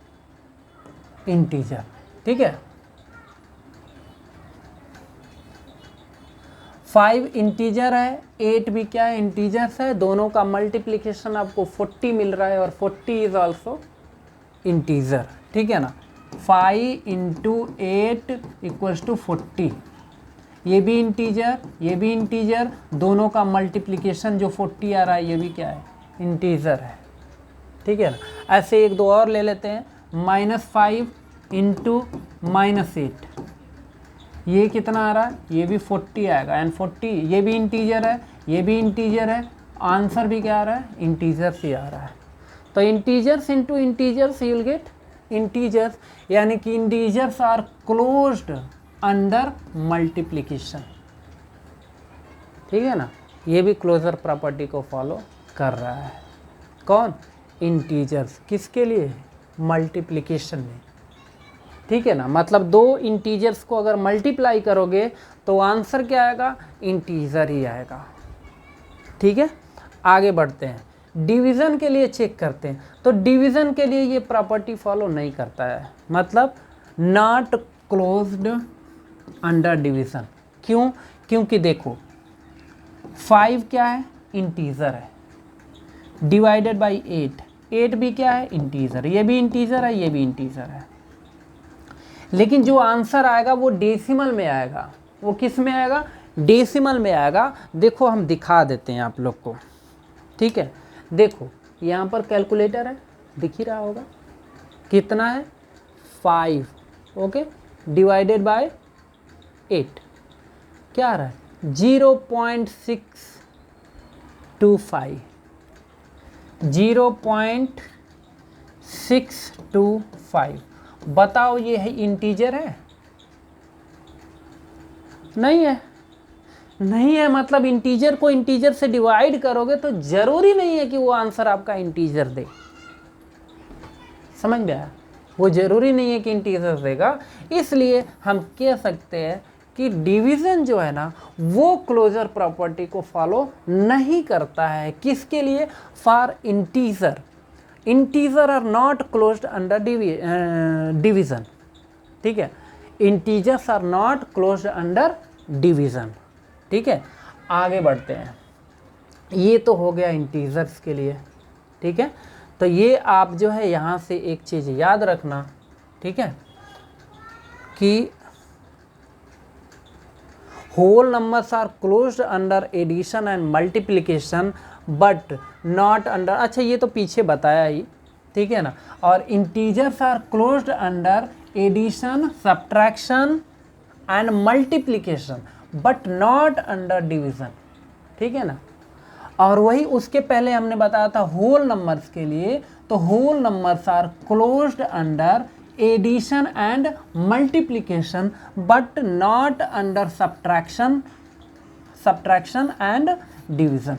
इंटीजर, ठीक है। 5 इंटीजर है, 8 भी क्या है, इंटीजर्स है। दोनों का मल्टीप्लिकेशन आपको 40 मिल रहा है और 40 इज ऑल्सो इंटीजर, ठीक है ना। 5 इंटू 8 इक्वल्स टू 40। ये भी इंटीजर, ये भी इंटीजर, दोनों का मल्टीप्लिकेशन जो 40 आ रहा है ये भी क्या है, इंटीजर है, ठीक है ना। ऐसे एक दो और ले लेते हैं। -5 इंटू -8, ये कितना आ रहा है, ये भी 40 आएगा। एंड 40 ये भी इंटीजर है, ये भी इंटीजर है। आंसर भी क्या आ रहा है, इंटीजर्स ही आ रहा है। तो integers into integers you will get integers, यानी कि integers are closed under multiplication, ठीक है ना। ये भी क्लोजर प्रॉपर्टी को फॉलो कर रहा है। कौन, इंटीजर्स, किसके लिए, मल्टीप्लिकेशन में, ठीक है ना। मतलब दो इंटीजर्स को अगर मल्टीप्लाई करोगे तो आंसर क्या आएगा, इंटीजर ही आएगा, ठीक है। आगे बढ़ते हैं, डिवीज़न के लिए चेक करते हैं। तो डिवीज़न के लिए ये प्रॉपर्टी फॉलो नहीं करता है, मतलब नॉट क्लोज्ड अंडर डिवीज़न। क्यों, क्योंकि देखो 5 क्या है, इंटीजर है, डिवाइडेड बाई 8 भी क्या है, इंटीजर, ये भी इंटीजर है, ये भी इंटीजर है। लेकिन जो आंसर आएगा वो डेसिमल में आएगा। वो किस में आएगा, डेसिमल में आएगा। देखो हम दिखा देते हैं आप लोग को, ठीक है। देखो यहाँ पर कैलकुलेटर है, दिख ही रहा होगा, कितना है 5, ओके, डिवाइडेड बाय 8 क्या आ रहा है 0.625, 0.625। बताओ ये है इंटीजर है, नहीं है, नहीं है। मतलब इंटीजर को इंटीजर से डिवाइड करोगे तो जरूरी नहीं है कि वो आंसर आपका इंटीजर दे, समझ गया, वो जरूरी नहीं है कि इंटीजर देगा। इसलिए हम कह सकते हैं कि डिवीज़न जो है ना वो क्लोजर प्रॉपर्टी को फॉलो नहीं करता है। किसके लिए, for integer, integer are not closed under division, ठीक है। Integers are not closed under division, ठीक है। आगे बढ़ते हैं, ये तो हो गया इंटीजर्स के लिए, ठीक है। तो ये आप जो है यहाँ से एक चीज़ याद रखना, ठीक है, कि whole numbers are closed under addition and multiplication but not under, अच्छा ये तो पीछे बताया ही, ठीक है ना। और integers are closed under addition, subtraction and multiplication but not under division, ठीक है ना। और वही उसके पहले हमने बताया था होल नंबर्स के लिए, तो whole numbers are closed under addition and multiplication but not under subtraction and division.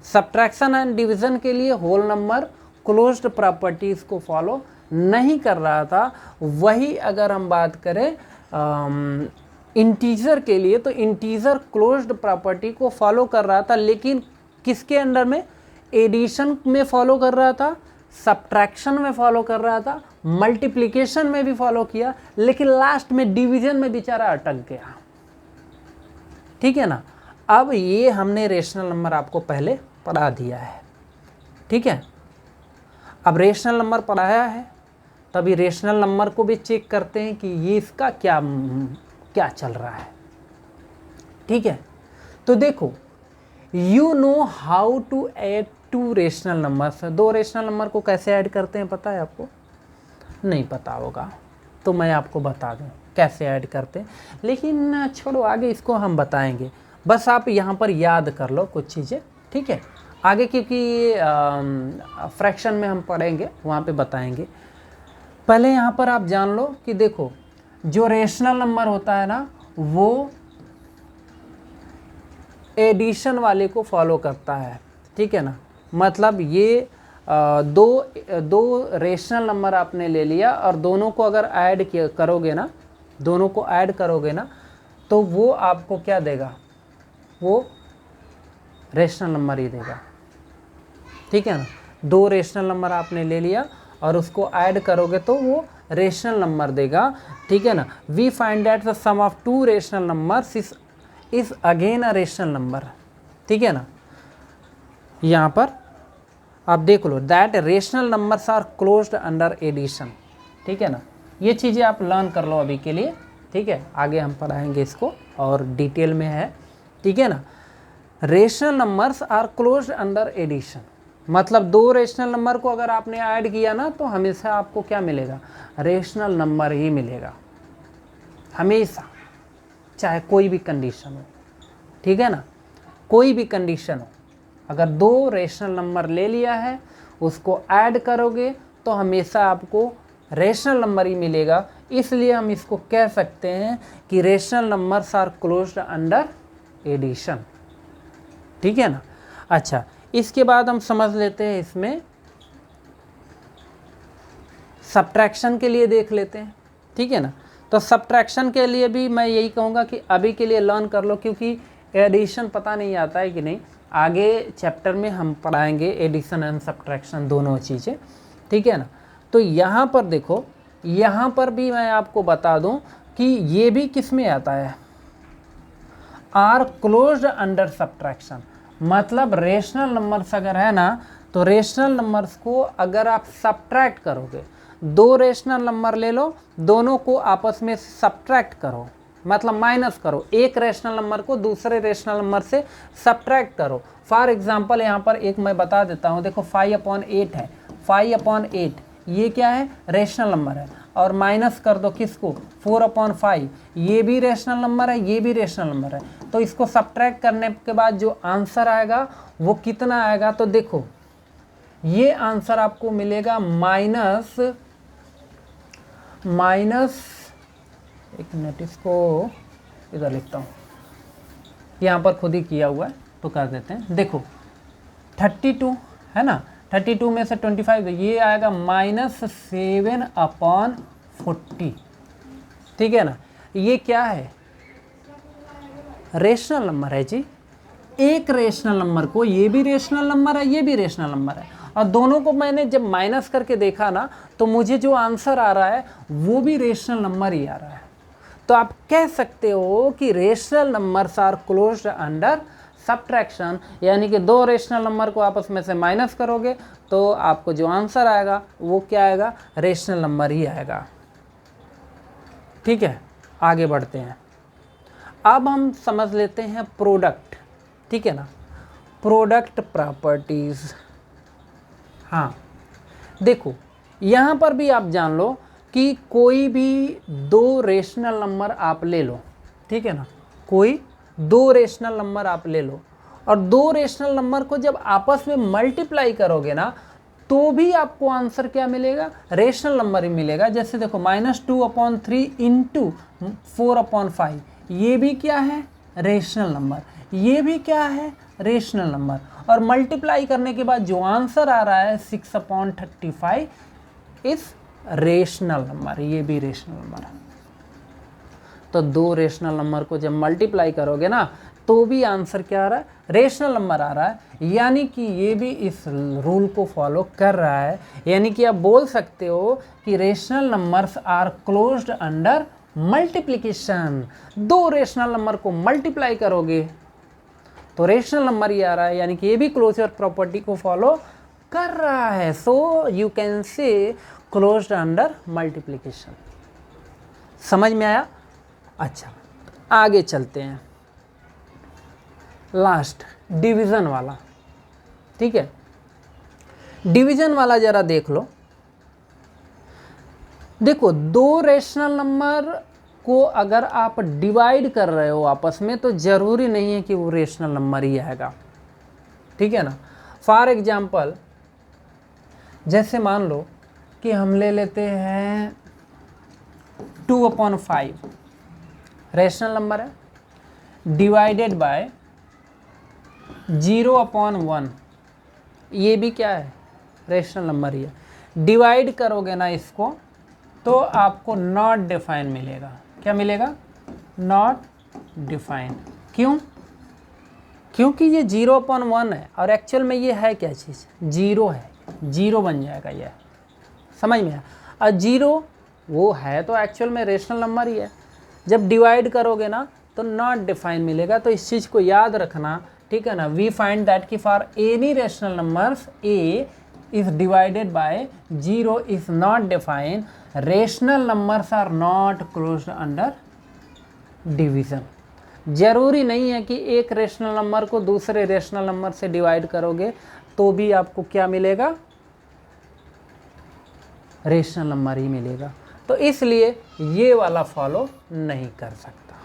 Subtraction and division के लिए होल नंबर क्लोज्ड प्रॉपर्टीज़ को फॉलो नहीं कर रहा था। वही अगर हम बात करें इंटीजर के लिए, तो इंटीजर क्लोज्ड प्रॉपर्टी को फॉलो कर रहा था, लेकिन किसके अंडर में, एडिशन में फॉलो कर रहा था, सब्ट्रैक्शन में फॉलो कर रहा था, मल्टीप्लिकेशन में भी फॉलो किया, लेकिन लास्ट में डिवीज़न में बेचारा अटक गया, ठीक है ना। अब ये हमने रेशनल नंबर आपको पहले पढ़ा दिया है, ठीक है। अब रेशनल नंबर पढ़ाया है, तभी रेशनल नंबर को भी चेक करते हैं कि ये इसका क्या चल रहा है, ठीक है। तो देखो, you know how to add two rational numbers. दो रेशनल नंबर को कैसे ऐड करते हैं पता है आपको, नहीं पता होगा तो मैं आपको बता दूं कैसे ऐड करते हैं, लेकिन छोड़ो आगे इसको हम बताएंगे। बस आप यहाँ पर याद कर लो कुछ चीज़ें, ठीक है। आगे क्योंकि फ्रैक्शन में हम पढ़ेंगे, वहाँ पे बताएंगे। पहले यहाँ पर आप जान लो कि देखो जो रेशनल नंबर होता है ना वो एडिशन वाले को फॉलो करता है, ठीक है ना। मतलब ये दो रेशनल नंबर आपने ले लिया और दोनों को अगर ऐड करोगे ना, दोनों को ऐड करोगे ना, तो वो आपको क्या देगा, वो रेशनल नंबर ही देगा, ठीक है ना। दो रेशनल नंबर आपने ले लिया और उसको ऐड करोगे तो वो रेशनल नंबर देगा, ठीक है ना। We find that the sum of two rational numbers is is again a rational number, ठीक है ना। यहाँ पर आप देख लो that rational numbers are closed under addition, ठीक है ना। ये चीज़ें आप लर्न कर लो अभी के लिए, ठीक है, आगे हम पढ़ाएंगे इसको और डिटेल में है, ठीक है ना। Rational numbers are closed under addition, मतलब दो रेशनल नंबर को अगर आपने ऐड किया ना तो हमेशा आपको क्या मिलेगा, रेशनल नंबर ही मिलेगा हमेशा, चाहे कोई भी कंडीशन हो, ठीक है ना, कोई भी कंडीशन हो। अगर दो रेशनल नंबर ले लिया है उसको ऐड करोगे तो हमेशा आपको रेशनल नंबर ही मिलेगा, इसलिए हम इसको कह सकते हैं कि rational numbers are closed under addition, ठीक है ना। अच्छा, इसके बाद हम समझ लेते हैं इसमें सब्ट्रैक्शन के लिए देख लेते हैं, ठीक है ना। तो सब्ट्रैक्शन के लिए भी मैं यही कहूँगा कि अभी के लिए लर्न कर लो, क्योंकि एडिशन पता नहीं आता है कि नहीं, आगे चैप्टर में हम पढ़ाएंगे एडिशन एंड सब्ट्रैक्शन दोनों चीज़ें, ठीक है ना। तो यहाँ पर देखो, यहाँ पर भी मैं आपको बता दूँ कि ये भी किस में आता है, आर क्लोज्ड अंडर सब्ट्रैक्शन, मतलब रेशनल नंबर्स अगर है ना तो रेशनल नंबर्स को अगर आप सब्ट्रैक्ट करोगे, दो रेशनल नंबर ले लो, दोनों को आपस में सब्ट्रैक्ट करो, मतलब माइनस करो, एक रेशनल नंबर को दूसरे रेशनल नंबर से सब्ट्रैक्ट करो। फॉर एग्जांपल यहाँ पर एक मैं बता देता हूँ, देखो 5/8 है, 5/8 ये क्या है, रेशनल नंबर है, और माइनस कर दो किसको, 4/5, ये भी रेशनल नंबर है, ये भी रेशनल नंबर है। तो इसको सब्ट्रैक्ट करने के बाद जो आंसर आएगा वो कितना आएगा, तो देखो ये आंसर आपको मिलेगा माइनस, एक मिनट इसको इधर लिखता हूँ, यहाँ पर खुद ही किया हुआ है तो कर देते हैं। देखो 32 है ना, 32 में से 25, ये आएगा -7/40, ठीक है ना। ये क्या है, रेशनल नंबर है जी, एक रेशनल नंबर को, ये भी रेशनल नंबर है, ये भी रेशनल नंबर है, और दोनों को मैंने जब माइनस करके देखा ना तो मुझे जो आंसर आ रहा है वो भी रेशनल नंबर ही आ रहा है। तो आप कह सकते हो कि rational numbers are closed under subtraction, यानी कि दो रेशनल नंबर को आपस में से माइनस करोगे तो आपको जो आंसर आएगा वो क्या आएगा, रेशनल नंबर ही आएगा, ठीक है। आगे बढ़ते हैं, अब हम समझ लेते हैं प्रोडक्ट, ठीक है ना, प्रोडक्ट प्रॉपर्टीज। हाँ देखो यहाँ पर भी आप जान लो कि कोई भी दो रेशनल नंबर आप ले लो, ठीक है ना, कोई दो रेशनल नंबर आप ले लो, और दो रेशनल नंबर को जब आपस में मल्टीप्लाई करोगे ना तो भी आपको आंसर क्या मिलेगा, रेशनल नंबर ही मिलेगा। जैसे देखो -2/3 इंटू 4/5, ये भी क्या है, रेशनल नंबर, ये भी क्या है, रेशनल नंबर, और मल्टीप्लाई करने के बाद जो आंसर आ रहा है 6/35 इस रेशनल नंबर, ये भी रेशनल नंबर है। तो दो रेशनल नंबर को जब मल्टीप्लाई करोगे ना तो भी आंसर क्या आ रहा है, रेशनल नंबर आ रहा है, यानी कि ये भी इस रूल को फॉलो कर रहा है। यानी कि आप बोल सकते हो कि rational numbers are closed under multiplication, दो रेशनल नंबर को मल्टीप्लाई करोगे तो रेशनल नंबर ही आ रहा है, यानी कि ये भी क्लोजर प्रॉपर्टी को फॉलो कर रहा है। So you can say closed under multiplication. समझ में आया? अच्छा आगे चलते हैं, लास्ट डिवीज़न वाला, ठीक है। डिवीज़न वाला ज़रा देख लो। देखो दो रेशनल नंबर को अगर आप डिवाइड कर रहे हो आपस में तो ज़रूरी नहीं है कि वो रेशनल नंबर ही आएगा, ठीक है ना। फॉर एग्जांपल जैसे मान लो कि हम ले लेते हैं 2/5 रेशनल नंबर है, डिवाइडेड बाय 0/1, ये भी क्या है, रेशनल नंबर ही है। डिवाइड करोगे ना इसको तो आपको नॉट डिफाइन मिलेगा। क्या मिलेगा? Not define. क्यों? क्योंकि ये 0/1 है और एक्चुअल में ये है क्या चीज़, जीरो है, जीरो बन जाएगा ये, समझ में आया। और जीरो वो है तो एक्चुअल में रेशनल नंबर ही है। जब डिवाइड करोगे ना तो नॉट डिफाइन मिलेगा। तो इस चीज़ को याद रखना, ठीक है ना। वी फाइंड दैट कि for any rational numbers a is divided by 0 is not define, rational numbers are not closed under division. जरूरी नहीं है कि एक रेशनल नंबर को दूसरे रेशनल नंबर से डिवाइड करोगे तो भी आपको क्या मिलेगा, रेशनल नंबर ही मिलेगा। तो इसलिए ये वाला फॉलो नहीं कर सकता,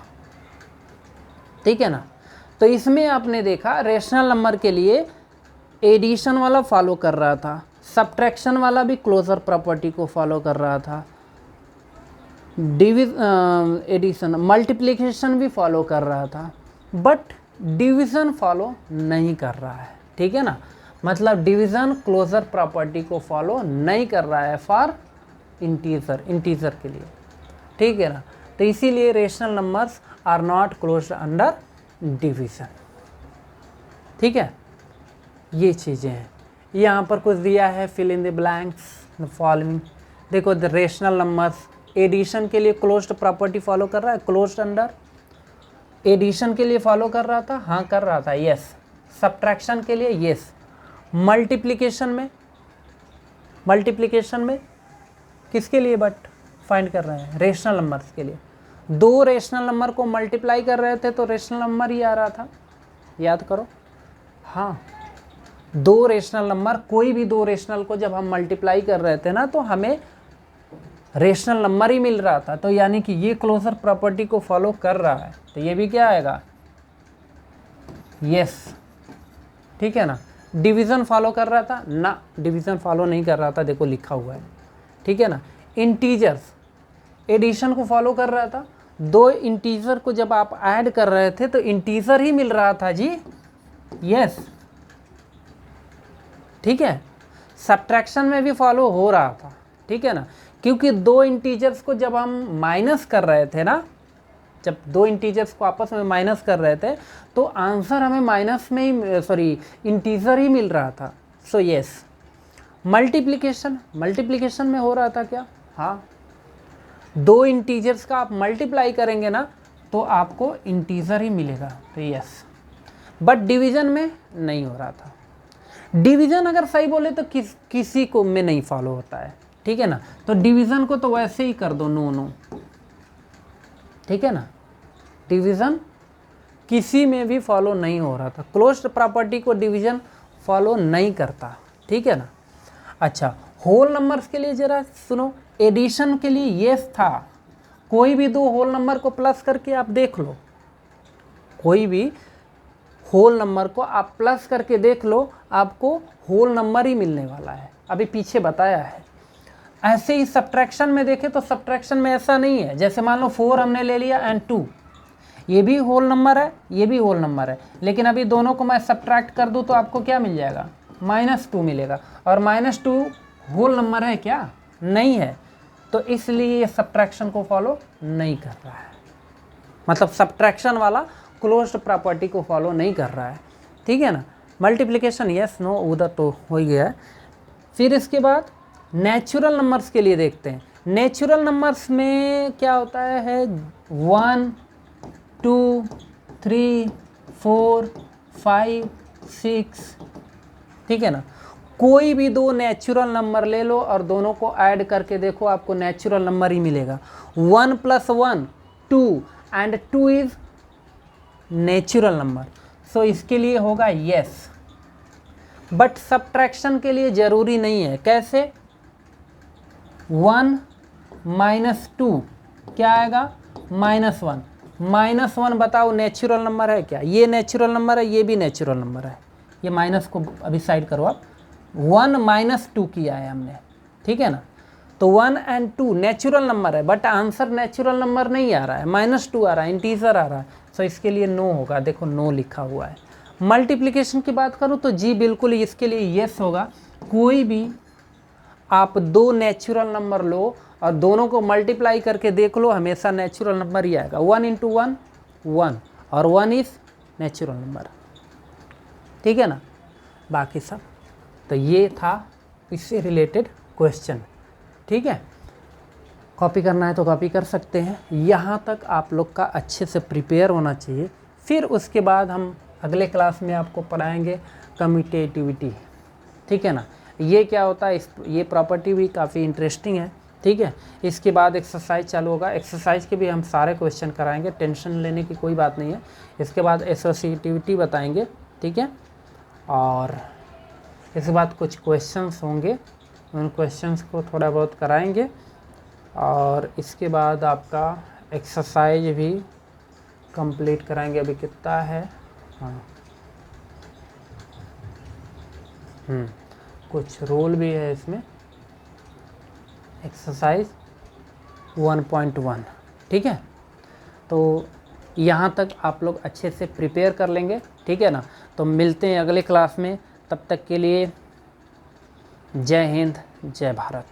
ठीक है ना। तो इसमें आपने देखा रेशनल नंबर के लिए एडिशन वाला फॉलो कर रहा था, सब्ट्रैक्शन वाला भी क्लोजर प्रॉपर्टी को फॉलो कर रहा था, एडिशन मल्टीप्लिकेशन भी फॉलो कर रहा था, बट डिवीज़न फॉलो नहीं कर रहा है, ठीक है ना। मतलब डिवीज़न क्लोजर प्रॉपर्टी को फॉलो नहीं कर रहा है फॉर इंटीजर के लिए, ठीक है ना। तो इसीलिए rational numbers are not closed under division, ठीक है। ये चीज़ें हैं। यहाँ पर कुछ दिया है, fill in the blanks following. देखो द रेशनल नंबर्स एडिशन के लिए क्लोज्ड प्रॉपर्टी फॉलो कर रहा है, क्लोज्ड अंडर। एडिशन के लिए फॉलो कर रहा था, हाँ कर रहा था, यस। सब्ट्रैक्शन के लिए यस। मल्टीप्लिकेशन में किसके लिए बट फाइंड कर रहे हैं, रेशनल नंबर्स के लिए। दो रेशनल नंबर को मल्टीप्लाई कर रहे थे तो रेशनल नंबर ही आ रहा था, याद करो। हाँ, दो रेशनल नंबर, कोई भी दो रेशनल को जब हम मल्टीप्लाई कर रहे थे ना तो हमें रेशनल नंबर ही मिल रहा था। तो यानी कि ये क्लोजर प्रॉपर्टी को फॉलो कर रहा है, तो ये भी क्या आएगा, यस, ठीक है ना। डिवीज़न फॉलो कर रहा था ना, डिवीज़न फॉलो नहीं कर रहा था, देखो लिखा हुआ है, ठीक है ना। इंटीजर्स एडिशन को फॉलो कर रहा था, दो इंटीजर को जब आप ऐड कर रहे थे तो इंटीजर ही मिल रहा था जी, यस, ठीक है। सब्ट्रैक्शन में भी फॉलो हो रहा था, ठीक है ना, क्योंकि दो इंटीजर्स को जब हम माइनस कर रहे थे ना, जब दो इंटीजर्स को आपस में माइनस कर रहे थे तो आंसर हमें माइनस में ही, सॉरी, इंटीजर ही मिल रहा था। So yes. मल्टीप्लिकेशन में हो रहा था क्या, हाँ, दो इंटीजर्स का आप मल्टीप्लाई करेंगे ना तो आपको इंटीजर ही मिलेगा, तो यस। बट डिवीज़न में नहीं हो रहा था। डिवीज़न अगर सही बोले तो किसी को में नहीं फॉलो होता है, ठीक है ना। तो डिवीज़न को तो वैसे ही कर दो, नो, ठीक है ना। डिवीज़न किसी में भी फॉलो नहीं हो रहा था, क्लोज्ड प्रॉपर्टी को डिवीज़न फॉलो नहीं करता, ठीक है ना। अच्छा, होल नंबर्स के लिए जरा सुनो। एडिशन के लिए येस था, कोई भी दो होल नंबर को प्लस करके आप देख लो, कोई भी होल नंबर को आप प्लस करके देख लो, आपको होल नंबर ही मिलने वाला है, अभी पीछे बताया है। ऐसे ही सब्ट्रैक्शन में देखें तो सब्ट्रैक्शन में ऐसा नहीं है, जैसे मान लो 4 हमने ले लिया एंड 2, ये भी होल नंबर है, ये भी होल नंबर है, लेकिन अभी दोनों को मैं सब्ट्रैक्ट कर दूं तो आपको क्या मिल जाएगा, -2 मिलेगा। और -2 होल नंबर है क्या, नहीं है, तो इसलिए ये सब्ट्रैक्शन को फॉलो नहीं कर रहा है। मतलब सब्ट्रैक्शन वाला क्लोज्ड प्रॉपर्टी को फॉलो नहीं कर रहा है, ठीक है ना। मल्टीप्लिकेशन यस, नो, उधर तो हो ही गया है। फिर इसके बाद नेचुरल नंबर्स के लिए देखते हैं। नेचुरल नंबर्स में क्या होता है 1 2 3 4 5 6, ठीक है ना। कोई भी दो नेचुरल नंबर ले लो और दोनों को ऐड करके देखो, आपको नेचुरल नंबर ही मिलेगा। 1 + 1 2 एंड 2 इज नेचुरल नंबर, सो इसके लिए होगा यस। बट सब्ट्रैक्शन के लिए ज़रूरी नहीं है। कैसे, 1 - 2 क्या आएगा, -1। -1 बताओ नेचुरल नंबर है क्या, ये नेचुरल नंबर है, ये भी नेचुरल नंबर है। ये माइनस को अभी साइड करो आप, 1 - 2 किया है हमने, ठीक है ना। तो 1 और 2 नेचुरल नंबर है, बट आंसर नेचुरल नंबर नहीं आ रहा है, -2 आ रहा है, इंटीजर आ रहा है, सो इसके लिए नो होगा। देखो नो लिखा हुआ है। मल्टीप्लिकेशन की बात करूँ तो जी बिल्कुल इसके लिए येस होगा। कोई भी आप दो नेचुरल नंबर लो और दोनों को मल्टीप्लाई करके देख लो, हमेशा नेचुरल नंबर ही आएगा। 1 × 1 1 और 1 इज नेचुरल नंबर, ठीक है ना। बाकी सब तो ये था इससे रिलेटेड क्वेश्चन, ठीक है। कॉपी करना है तो कॉपी कर सकते हैं। यहाँ तक आप लोग का अच्छे से प्रिपेयर होना चाहिए। फिर उसके बाद हम अगले क्लास में आपको पढ़ाएंगे कम्यूटेटिविटी, ठीक है ना। ये क्या होता है, ये प्रॉपर्टी भी काफ़ी इंटरेस्टिंग है, ठीक है। इसके बाद एक्सरसाइज चालू होगा, एक्सरसाइज के भी हम सारे क्वेश्चन कराएंगे, टेंशन लेने की कोई बात नहीं है। इसके बाद एसोसिएटिविटी बताएंगे, ठीक है। और इसके बाद कुछ क्वेश्चंस होंगे, उन क्वेश्चंस को थोड़ा बहुत कराएंगे। और इसके बाद आपका एक्सरसाइज भी कंप्लीट कराएंगे। अभी कितना है, हाँ कुछ रूल भी है इसमें, एक्सरसाइज 1.1, ठीक है। तो यहाँ तक आप लोग अच्छे से प्रिपेयर कर लेंगे, ठीक है ना। तो मिलते हैं अगले क्लास में, तब तक के लिए जय हिंद, जय भारत।